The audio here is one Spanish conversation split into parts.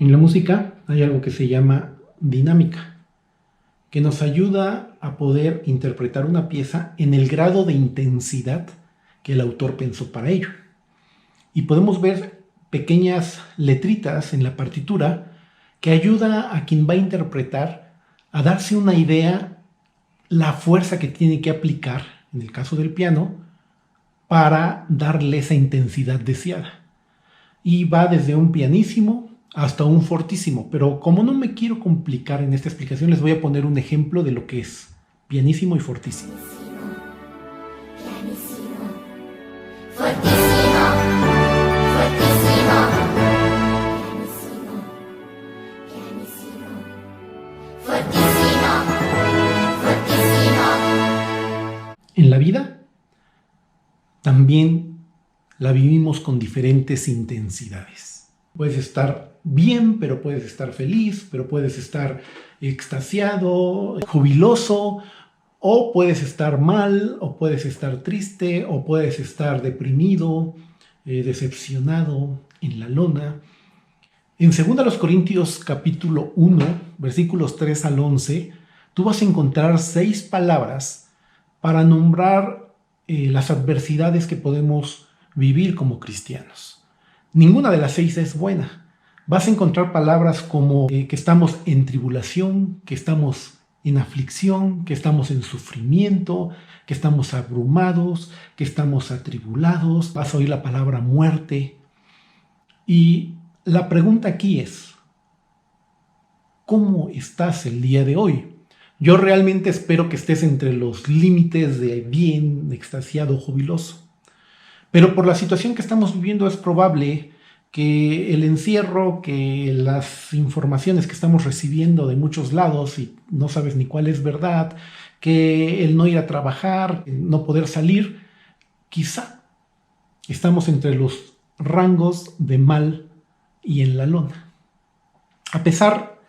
En la música hay algo que se llama dinámica, que nos ayuda a poder interpretar una pieza en el grado de intensidad que el autor pensó para ello. Y podemos ver pequeñas letritas en la partitura que ayuda a quien va a interpretar a darse una idea la fuerza que tiene que aplicar, en el caso del piano, para darle esa intensidad deseada. Y va desde un pianísimo hasta un fortísimo, pero como no me quiero complicar en esta explicación, les voy a poner un ejemplo de lo que es pianísimo y fortísimo. Pianissimo, fortissimo, fortissimo, pianissimo, pianissimo, fortissimo, fortissimo. En la vida también la vivimos con diferentes intensidades. Puedes estar bien, pero puedes estar feliz, pero puedes estar extasiado, jubiloso, o puedes estar mal, o puedes estar triste, o puedes estar deprimido, decepcionado, en la lona. En 2 Corintios capítulo 1, versículos 3 al 11, tú vas a encontrar 6 palabras para nombrar las adversidades que podemos vivir como cristianos. Ninguna de las 6 es buena. Vas a encontrar palabras como que estamos en tribulación, que estamos en aflicción, que estamos en sufrimiento, que estamos abrumados, que estamos atribulados. Vas a oír la palabra muerte. Y la pregunta aquí es, ¿cómo estás el día de hoy? Yo realmente espero que estés entre los límites de bien, extasiado, jubiloso. Pero por la situación que estamos viviendo es probable que el encierro, que las informaciones que estamos recibiendo de muchos lados y no sabes ni cuál es verdad, que el no ir a trabajar, no poder salir, quizá estamos entre los rangos de mal y en la lona. A pesar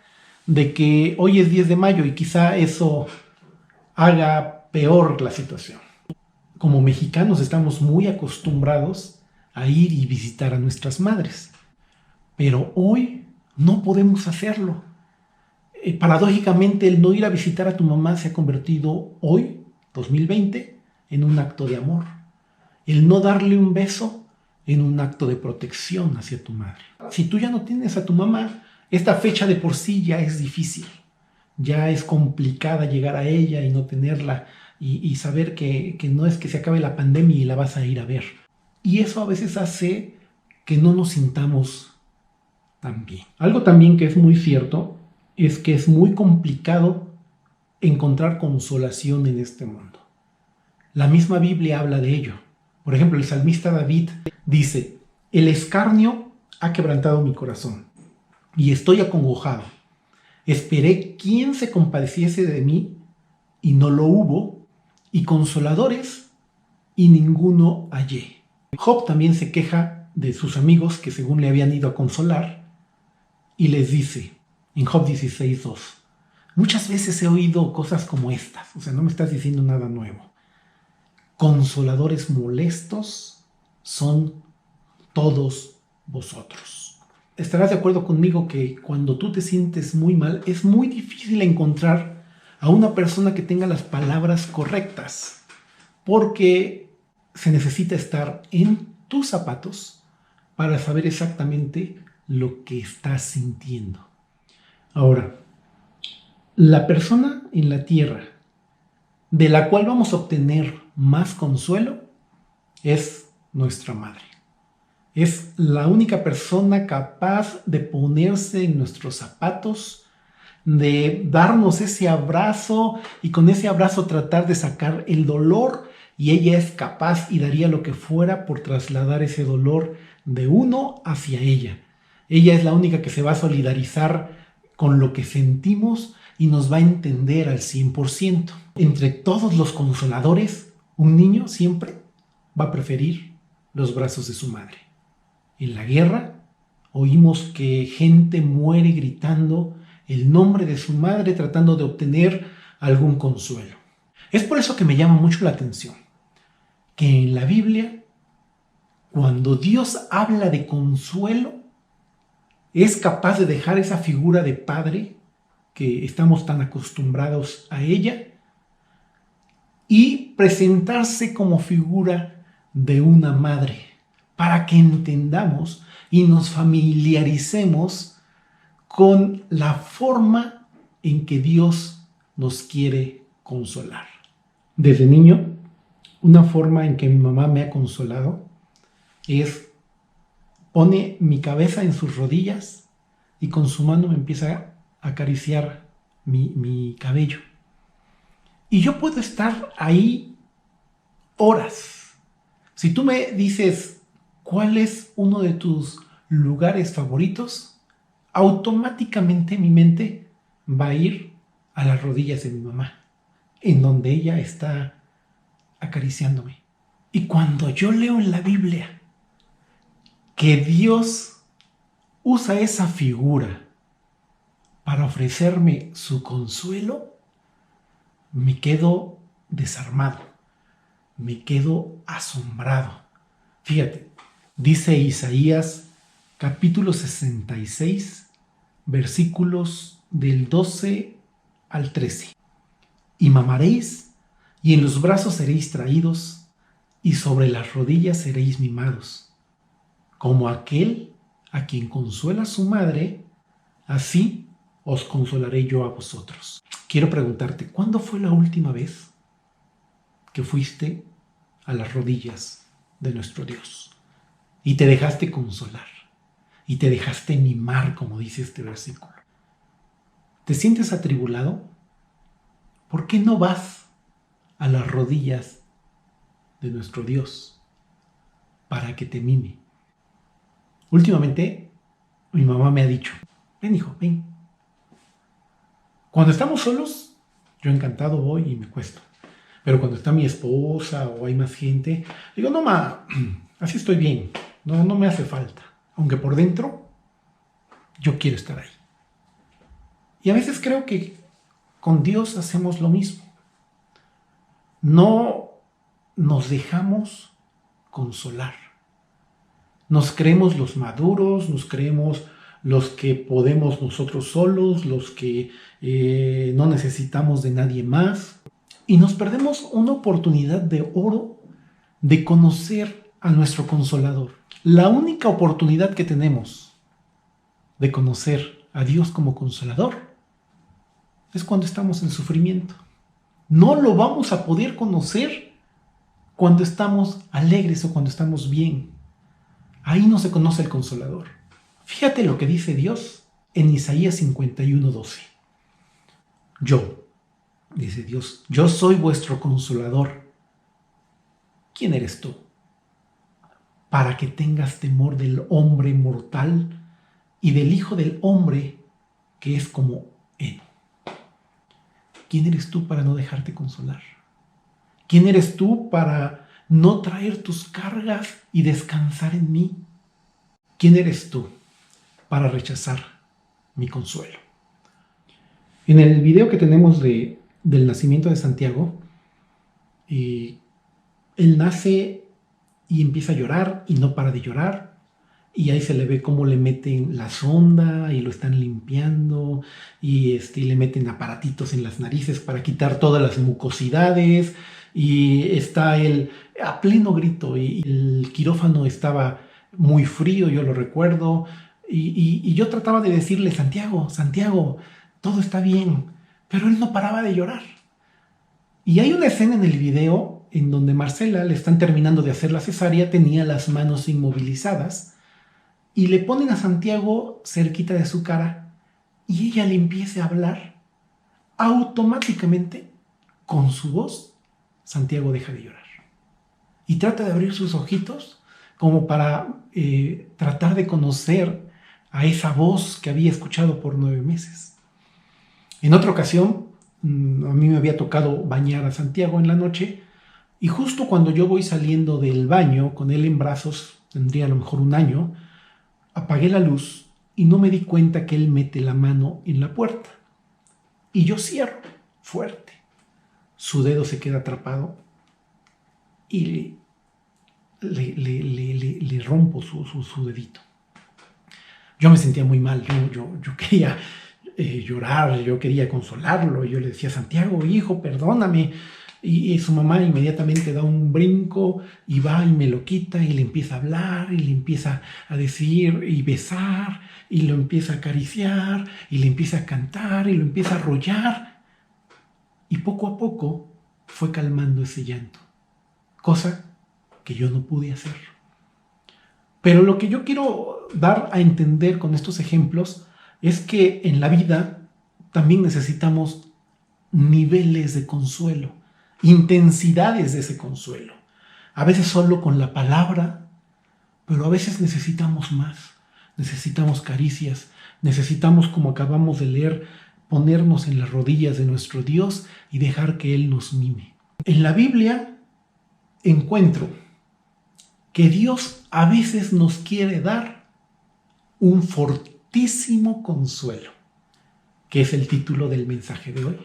de que hoy es 10 de mayo y quizá eso haga peor la situación. Como mexicanos estamos muy acostumbrados a ir y visitar a nuestras madres, pero hoy no podemos hacerlo. Paradójicamente, el no ir a visitar a tu mamá se ha convertido hoy, 2020, en un acto de amor. El no darle un beso en un acto de protección hacia tu madre. Si tú ya no tienes a tu mamá, esta fecha de por sí ya es difícil. Ya es complicada llegar a ella y no tenerla y saber que no es que se acabe la pandemia y la vas a ir a ver. Y eso a veces hace que no nos sintamos tan bien. Algo también que es muy cierto es que es muy complicado encontrar consolación en este mundo. La misma Biblia habla de ello. Por ejemplo, el salmista David dice, el escarnio ha quebrantado mi corazón y estoy acongojado. Esperé quién se compadeciese de mí y no lo hubo, y consoladores y ninguno hallé. Job también se queja de sus amigos que según le habían ido a consolar y les dice en Job 16:2, muchas veces he oído cosas como estas, o sea, no me estás diciendo nada nuevo. Consoladores molestos son todos vosotros. Estarás de acuerdo conmigo que cuando tú te sientes muy mal es muy difícil encontrar a una persona que tenga las palabras correctas, porque se necesita estar en tus zapatos para saber exactamente lo que estás sintiendo. Ahora, la persona en la tierra de la cual vamos a obtener más consuelo es nuestra madre. Es la única persona capaz de ponerse en nuestros zapatos, de darnos ese abrazo y con ese abrazo tratar de sacar el dolor, y ella es capaz y daría lo que fuera por trasladar ese dolor de uno hacia ella. Ella es la única que se va a solidarizar con lo que sentimos y nos va a entender al 100%. Entre todos los consoladores, un niño siempre va a preferir los brazos de su madre. En la guerra oímos que gente muere gritando el nombre de su madre tratando de obtener algún consuelo. Es por eso que me llama mucho la atención que en la Biblia, cuando Dios habla de consuelo, es capaz de dejar esa figura de padre que estamos tan acostumbrados a ella y presentarse como figura de una madre para que entendamos y nos familiaricemos con la forma en que Dios nos quiere consolar. Desde niño, una forma en que mi mamá me ha consolado es pone mi cabeza en sus rodillas y con su mano me empieza a acariciar mi cabello. Y yo puedo estar ahí horas. Si tú me dices cuál es uno de tus lugares favoritos, automáticamente mi mente va a ir a las rodillas de mi mamá, en donde ella está acariciándome. Y cuando yo leo en la Biblia que Dios usa esa figura para ofrecerme su consuelo, me quedo desarmado, me quedo asombrado. Fíjate, dice Isaías capítulo 66, versículos del 12 al 13. Y mamaréis, y en los brazos seréis traídos, y sobre las rodillas seréis mimados. Como aquel a quien consuela su madre, así os consolaré yo a vosotros. Quiero preguntarte, ¿cuándo fue la última vez que fuiste a las rodillas de nuestro Dios y te dejaste consolar y te dejaste mimar, como dice este versículo? ¿Te sientes atribulado? ¿Por qué no vas a las rodillas de nuestro Dios para que te mime? Últimamente, mi mamá me ha dicho, ven hijo, ven. Cuando estamos solos, yo encantado voy y me cuesto. Pero cuando está mi esposa o hay más gente, digo, no ma, así estoy bien, no me hace falta. Aunque por dentro, yo quiero estar ahí. Y a veces creo que con Dios hacemos lo mismo. No nos dejamos consolar. Nos creemos los maduros, nos creemos los que podemos nosotros solos, los que no necesitamos de nadie más. Y nos perdemos una oportunidad de oro de conocer a nuestro Consolador. La única oportunidad que tenemos de conocer a Dios como Consolador es cuando estamos en sufrimiento. No lo vamos a poder conocer cuando estamos alegres o cuando estamos bien. Ahí no se conoce el Consolador. Fíjate lo que dice Dios en Isaías 51:12. Yo, dice Dios, yo soy vuestro Consolador. ¿Quién eres tú? Para que tengas temor del hombre mortal y del Hijo del Hombre que es como Él. ¿Quién eres tú para no dejarte consolar? ¿Quién eres tú para no traer tus cargas y descansar en mí? ¿Quién eres tú para rechazar mi consuelo? En el video que tenemos del nacimiento de Santiago, él nace y empieza a llorar y no para de llorar. Y ahí se le ve cómo le meten la sonda y lo están limpiando y le meten aparatitos en las narices para quitar todas las mucosidades. Y está él a pleno grito y el quirófano estaba muy frío, yo lo recuerdo. Y yo trataba de decirle, Santiago, todo está bien. Pero él no paraba de llorar. Y hay una escena en el video en donde Marcela le están terminando de hacer la cesárea, tenía las manos inmovilizadas y le ponen a Santiago cerquita de su cara y ella le empieza a hablar. Automáticamente, con su voz, Santiago deja de llorar y trata de abrir sus ojitos como para tratar de conocer a esa voz que había escuchado por 9 meses. En otra ocasión, a mí me había tocado bañar a Santiago en la noche y justo cuando yo voy saliendo del baño con él en brazos, tendría a lo mejor 1 año, apagué la luz y no me di cuenta que él mete la mano en la puerta. Y yo cierro fuerte. Su dedo se queda atrapado y le rompo su dedito. Yo me sentía muy mal, yo quería llorar, yo quería consolarlo. Yo le decía, Santiago, hijo, perdóname. Y su mamá inmediatamente da un brinco y va y me lo quita y le empieza a hablar y le empieza a decir y besar y lo empieza a acariciar y le empieza a cantar y lo empieza a arrullar. Y poco a poco fue calmando ese llanto, cosa que yo no pude hacer. Pero lo que yo quiero dar a entender con estos ejemplos es que en la vida también necesitamos niveles de consuelo, intensidades de ese consuelo. A veces solo con la palabra, pero a veces necesitamos más. Necesitamos caricias, necesitamos, como acabamos de leer, ponernos en las rodillas de nuestro Dios y dejar que Él nos mime. En la Biblia encuentro que Dios a veces nos quiere dar un fortísimo consuelo, que es el título del mensaje de hoy.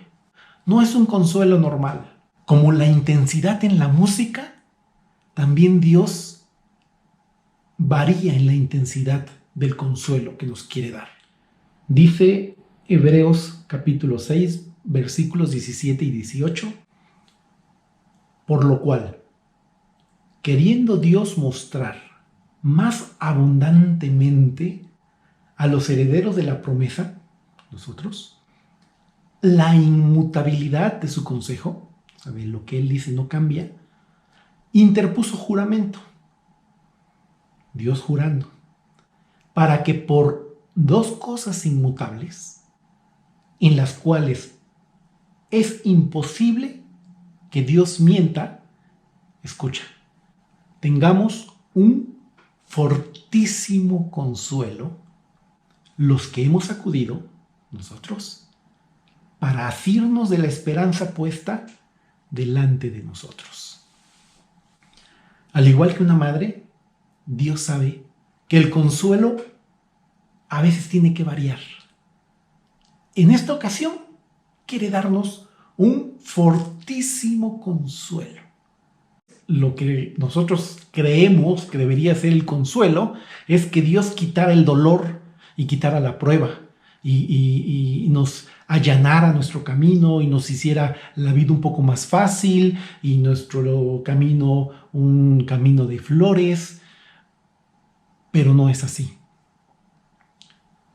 No es un consuelo normal. Como la intensidad en la música, también Dios varía en la intensidad del consuelo que nos quiere dar. Dice Hebreos capítulo 6, versículos 17 y 18, por lo cual, queriendo Dios mostrar más abundantemente a los herederos de la promesa, nosotros, la inmutabilidad de su consejo, ¿sabe? Lo que Él dice no cambia, interpuso juramento, Dios jurando, para que por dos cosas inmutables, en las cuales es imposible que Dios mienta, escucha, tengamos un fortísimo consuelo, los que hemos acudido, nosotros, para asirnos de la esperanza puesta delante de nosotros. Al igual que una madre, Dios sabe que el consuelo a veces tiene que variar. En esta ocasión, quiere darnos un fortísimo consuelo. Lo que nosotros creemos que debería ser el consuelo es que Dios quitara el dolor y quitara la prueba y nos allanara nuestro camino y nos hiciera la vida un poco más fácil y nuestro camino un camino de flores, pero no es así.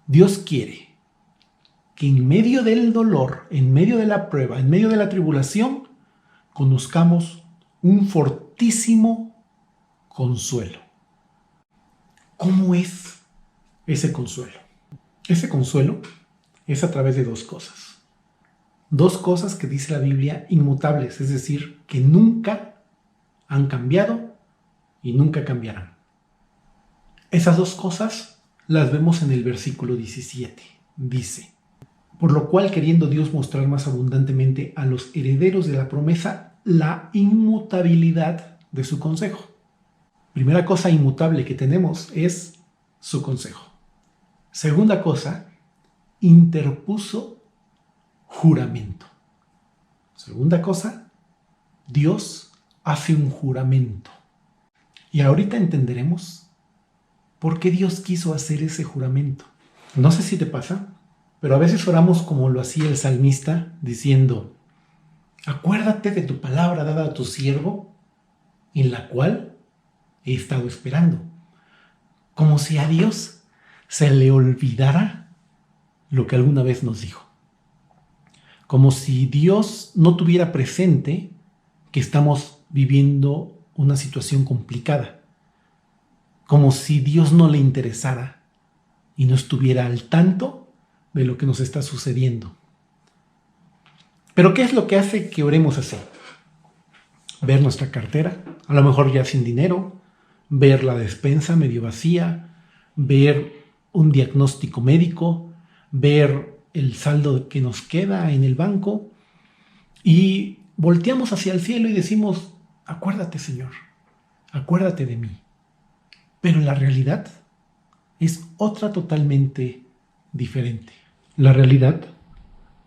Dios quiere que en medio del dolor, en medio de la prueba, en medio de la tribulación, conozcamos un fortísimo consuelo. ¿Cómo es ese consuelo? Ese consuelo es a través de dos cosas. Dos cosas que dice la Biblia inmutables, es decir, que nunca han cambiado y nunca cambiarán. Esas dos cosas las vemos en el versículo 17. Dice, por lo cual queriendo Dios mostrar más abundantemente a los herederos de la promesa la inmutabilidad de su consejo. Primera cosa inmutable que tenemos es su consejo. Segunda cosa, interpuso juramento. Segunda cosa, Dios hace un juramento. Y ahorita entenderemos por qué Dios quiso hacer ese juramento. No sé si te pasa, pero a veces oramos como lo hacía el salmista, diciendo, acuérdate de tu palabra dada a tu siervo, en la cual he estado esperando. Como si a Dios se le olvidara lo que alguna vez nos dijo. Como si Dios no tuviera presente que estamos viviendo una situación complicada. Como si Dios no le interesara y no estuviera al tanto de lo que nos está sucediendo. Pero ¿qué es lo que hace que oremos así? Ver nuestra cartera, a lo mejor ya sin dinero, ver la despensa medio vacía, ver un diagnóstico médico, ver el saldo que nos queda en el banco y volteamos hacia el cielo y decimos, acuérdate, Señor, acuérdate de mí. Pero la realidad es otra totalmente diferente. La realidad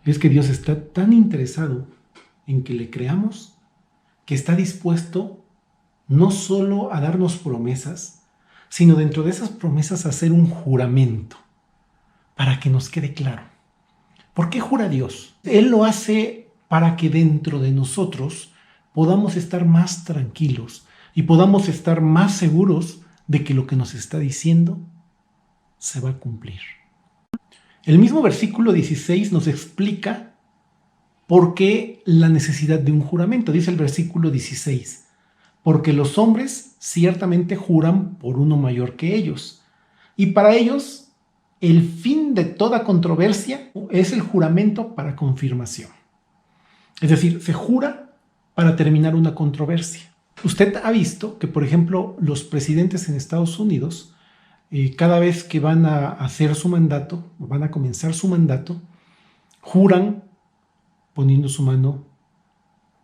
es que Dios está tan interesado en que le creamos que está dispuesto no solo a darnos promesas, sino dentro de esas promesas a hacer un juramento. para que nos quede claro. ¿Por qué jura Dios? Él lo hace para que dentro de nosotros podamos estar más tranquilos y podamos estar más seguros de que lo que nos está diciendo se va a cumplir. El mismo versículo 16 nos explica por qué la necesidad de un juramento. Dice el versículo 16, porque los hombres ciertamente juran por uno mayor que ellos, y para ellos el fin de toda controversia es el juramento para confirmación. Es decir, se jura para terminar una controversia. Usted ha visto que, por ejemplo, los presidentes en Estados Unidos, cada vez que van a hacer su mandato, o van a comenzar su mandato, juran poniendo su mano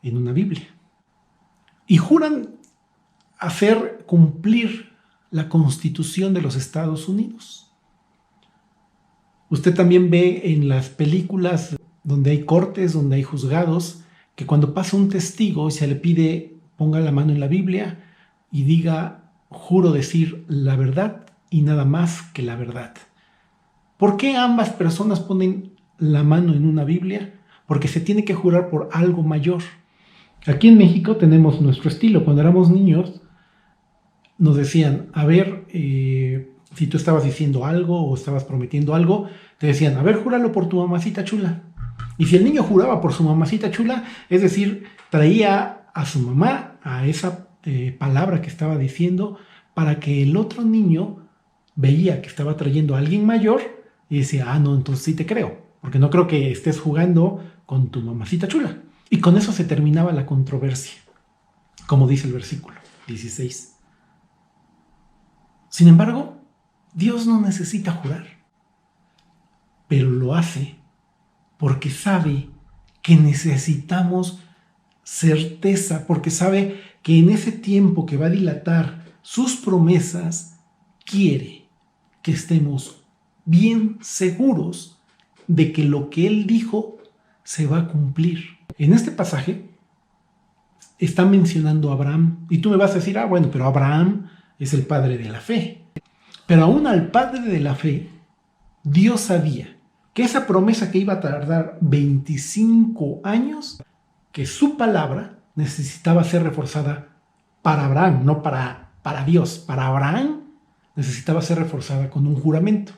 en una Biblia. Y juran hacer cumplir la Constitución de los Estados Unidos. Usted también ve en las películas donde hay cortes, donde hay juzgados, que cuando pasa un testigo se le pide ponga la mano en la Biblia y diga, juro decir la verdad y nada más que la verdad. ¿Por qué ambas personas ponen la mano en una Biblia? Porque se tiene que jurar por algo mayor. Aquí en México tenemos nuestro estilo. Cuando éramos niños nos decían, a ver, si tú estabas diciendo algo o estabas prometiendo algo, te decían, a ver, júralo por tu mamacita chula. Y si el niño juraba por su mamacita chula, es decir, traía a su mamá a esa palabra que estaba diciendo para que el otro niño veía que estaba trayendo a alguien mayor y decía, no, entonces sí te creo, porque no creo que estés jugando con tu mamacita chula. Y con eso se terminaba la controversia, como dice el versículo 16. Sin embargo, Dios no necesita jurar, pero lo hace porque sabe que necesitamos certeza, porque sabe que en ese tiempo que va a dilatar sus promesas, quiere que estemos bien seguros de que lo que Él dijo se va a cumplir. En este pasaje está mencionando a Abraham, y tú me vas a decir, bueno, pero Abraham es el padre de la fe. Pero aún al padre de la fe, Dios sabía que esa promesa que iba a tardar 25 años, que su palabra necesitaba ser reforzada para Abraham, no para Dios. Para Abraham necesitaba ser reforzada con un juramento.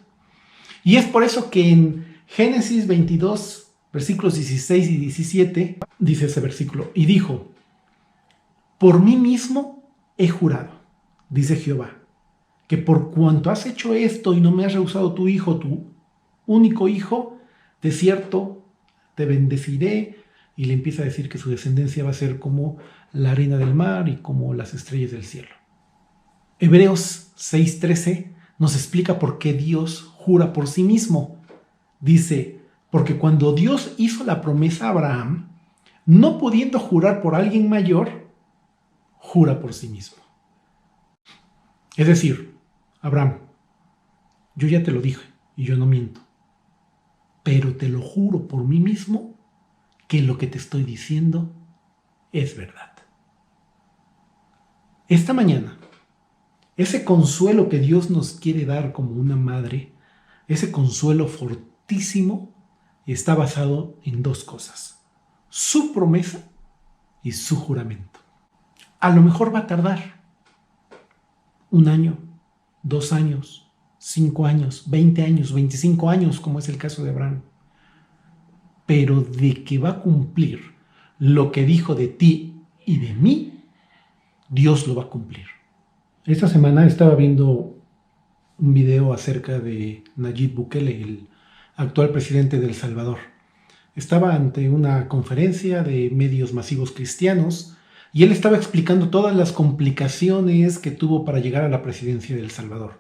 Y es por eso que en Génesis 22, versículos 16 y 17, dice ese versículo, y dijo, por mí mismo he jurado, dice Jehová, que por cuanto has hecho esto y no me has rehusado tu hijo, tu único hijo, de cierto te bendeciré. Y le empieza a decir que su descendencia va a ser como la arena del mar y como las estrellas del cielo. Hebreos 6:13 nos explica por qué Dios jura por sí mismo. Dice, porque cuando Dios hizo la promesa a Abraham, no pudiendo jurar por alguien mayor, jura por sí mismo. Es decir, Abraham, yo ya te lo dije y yo no miento, pero te lo juro por mí mismo que lo que te estoy diciendo es verdad. Esta mañana, ese consuelo que Dios nos quiere dar como una madre, ese consuelo fortísimo, está basado en dos cosas: su promesa y su juramento. A lo mejor va a tardar 1 año, 2 años, 5 años, 20 años, 25 años, como es el caso de Abraham. Pero de que va a cumplir lo que dijo de ti y de mí, Dios lo va a cumplir. Esta semana estaba viendo un video acerca de Nayib Bukele, el actual presidente de El Salvador. Estaba ante una conferencia de medios masivos cristianos y él estaba explicando todas las complicaciones que tuvo para llegar a la presidencia de El Salvador.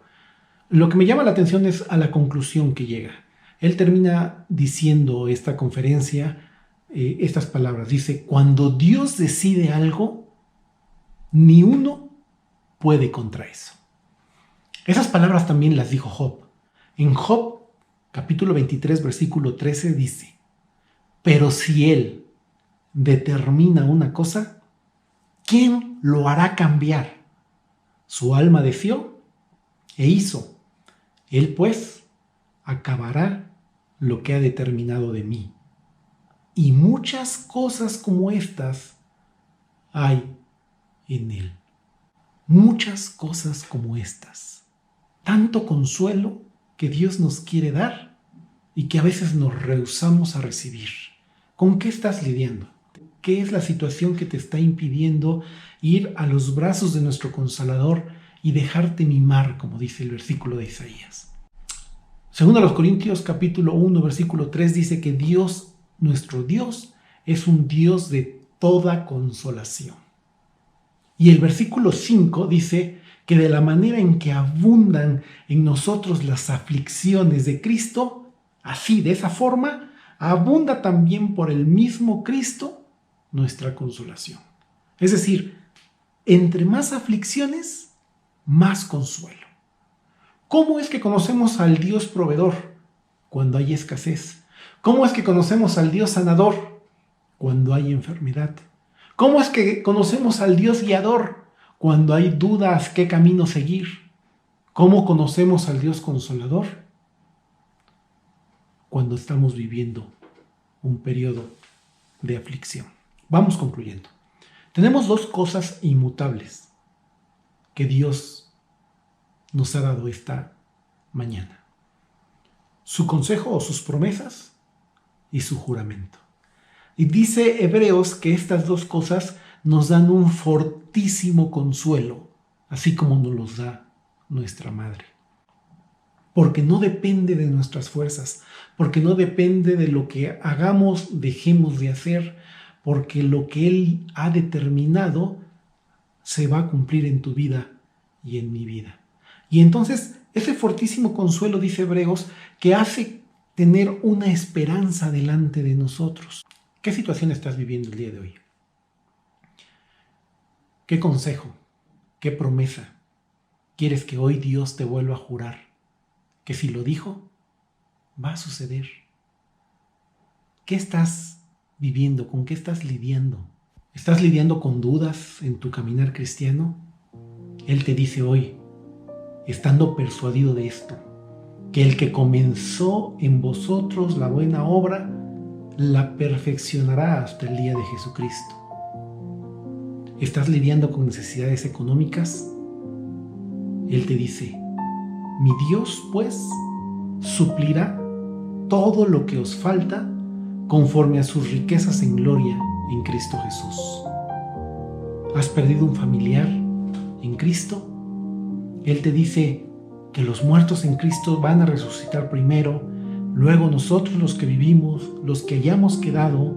Lo que me llama la atención es a la conclusión que llega. Él termina diciendo esta conferencia, estas palabras. Dice, cuando Dios decide algo, ni uno puede contra eso. Esas palabras también las dijo Job. En Job, capítulo 23, versículo 13, dice, pero si Él determina una cosa, ¿quién lo hará cambiar? Su alma deseó e hizo. Él, pues, acabará lo que ha determinado de mí. Y muchas cosas como estas hay en Él. Muchas cosas como estas. Tanto consuelo que Dios nos quiere dar y que a veces nos rehusamos a recibir. ¿Con qué estás lidiando? ¿Qué es la situación que te está impidiendo ir a los brazos de nuestro Consolador y dejarte mimar, como dice el versículo de Isaías? Segundo a los Corintios capítulo 1, versículo 3 dice que Dios, nuestro Dios, es un Dios de toda consolación. Y el versículo 5 dice que de la manera en que abundan en nosotros las aflicciones de Cristo, así, de esa forma, abunda también por el mismo Cristo nuestra consolación. Es decir, entre más aflicciones, más consuelo. ¿Cómo es que conocemos al Dios proveedor cuando hay escasez? ¿Cómo es que conocemos al Dios sanador cuando hay enfermedad? ¿Cómo es que conocemos al Dios guiador cuando hay dudas qué camino seguir? ¿Cómo conocemos al Dios consolador? Cuando estamos viviendo un periodo de aflicción. Vamos concluyendo. Tenemos dos cosas inmutables que Dios nos ha dado esta mañana: su consejo o sus promesas y su juramento. Y dice Hebreos que estas dos cosas nos dan un fortísimo consuelo, así como nos los da nuestra Madre. Porque no depende de nuestras fuerzas, porque no depende de lo que hagamos, dejemos de hacer, porque lo que Él ha determinado se va a cumplir en tu vida y en mi vida. Y entonces ese fortísimo consuelo, dice Hebreos, que hace tener una esperanza delante de nosotros. ¿Qué situación estás viviendo el día de hoy? ¿Qué consejo, qué promesa quieres que hoy Dios te vuelva a jurar? Que si lo dijo, va a suceder. ¿Qué estás viviendo? ¿Con qué estás lidiando? ¿Estás lidiando con dudas en tu caminar cristiano? Él te dice hoy, estando persuadido de esto, que el que comenzó en vosotros la buena obra, la perfeccionará hasta el día de Jesucristo. ¿Estás lidiando con necesidades económicas? Él te dice, mi Dios, pues, suplirá todo lo que os falta conforme a sus riquezas en gloria en Cristo Jesús. ¿Has perdido un familiar en Cristo? Él te dice que los muertos en Cristo van a resucitar primero, luego nosotros los que vivimos, los que hayamos quedado,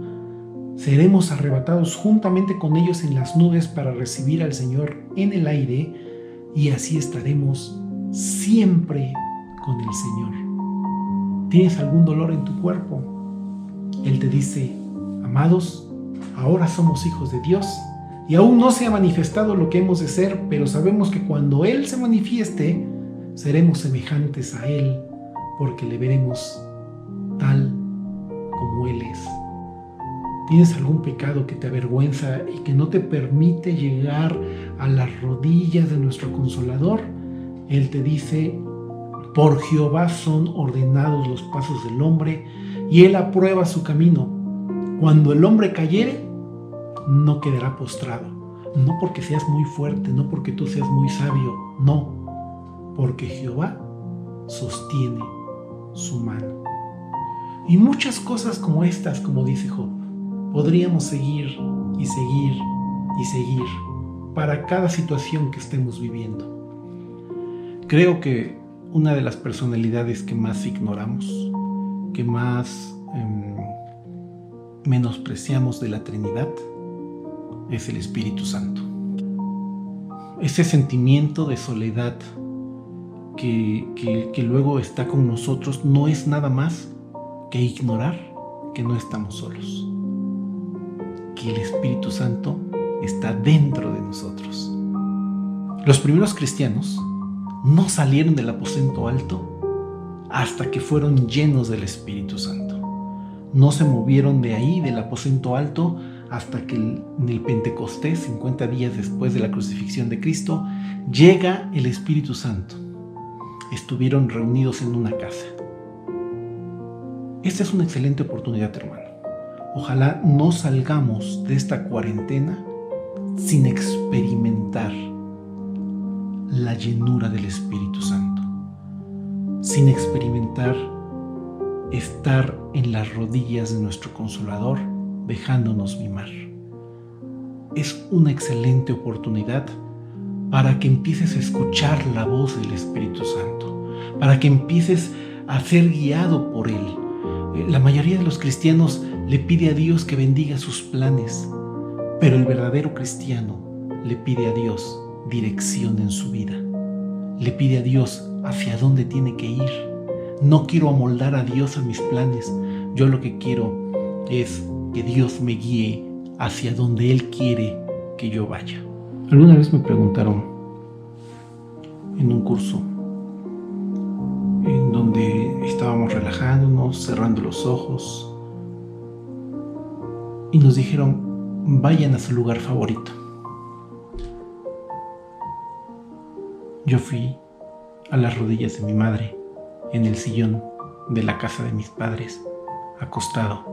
seremos arrebatados juntamente con ellos en las nubes para recibir al Señor en el aire, y así estaremos siempre con el Señor. ¿Tienes algún dolor en tu cuerpo? Él te dice, amados, ahora somos hijos de Dios y aún no se ha manifestado lo que hemos de ser, pero sabemos que cuando Él se manifieste, seremos semejantes a Él, porque le veremos tal como Él es. ¿Tienes algún pecado que te avergüenza y que no te permite llegar a las rodillas de nuestro Consolador? Él te dice, por Jehová son ordenados los pasos del hombre, y Él aprueba su camino. Cuando el hombre cayere, no quedará postrado. No porque seas muy fuerte, no porque tú seas muy sabio, no, porque Jehová sostiene su mano. Y muchas cosas como estas, como dice Job, podríamos seguir y seguir y seguir para cada situación que estemos viviendo. Creo que una de las personalidades que más ignoramos, que más menospreciamos de la Trinidad, es el Espíritu Santo. Ese sentimiento de soledad que luego está con nosotros no es nada más que ignorar que no estamos solos, que el Espíritu Santo está dentro de nosotros. Los primeros cristianos no salieron del aposento alto hasta que fueron llenos del Espíritu Santo. No se movieron de ahí, del aposento alto, hasta que en el Pentecostés, 50 días después de la crucifixión de Cristo, llega el Espíritu Santo. Estuvieron reunidos en una casa. Esta es una excelente oportunidad, hermano. Ojalá no salgamos de esta cuarentena sin experimentar la llenura del Espíritu Santo, sin experimentar estar en las rodillas de nuestro Consolador, dejándonos mimar. Es una excelente oportunidad para que empieces a escuchar la voz del Espíritu Santo, para que empieces a ser guiado por Él. La mayoría de los cristianos le pide a Dios que bendiga sus planes, pero el verdadero cristiano le pide a Dios dirección en su vida. Le pide a Dios hacia dónde tiene que ir. No quiero amoldar a Dios a mis planes. Yo lo que quiero es que Dios me guíe hacia donde Él quiere que yo vaya. Alguna vez me preguntaron en un curso en donde estábamos relajándonos, cerrando los ojos, y nos dijeron: vayan a su lugar favorito. Yo fui a las rodillas de mi madre, en el sillón de la casa de mis padres, acostado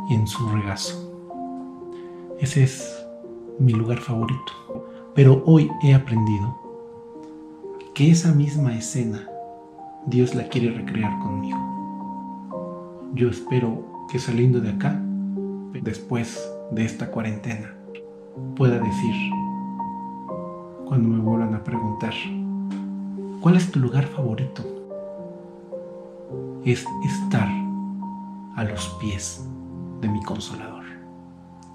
en su regazo. Ese es mi lugar favorito. Pero hoy he aprendido que esa misma escena Dios la quiere recrear conmigo. Yo espero que saliendo de acá, después de esta cuarentena, pueda decir, cuando me vuelvan a preguntar: ¿cuál es tu lugar favorito? Es estar a los pies de mi Consolador,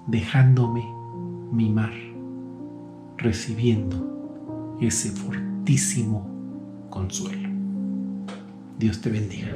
dejándome mimar, recibiendo ese fortísimo consuelo. Dios te bendiga.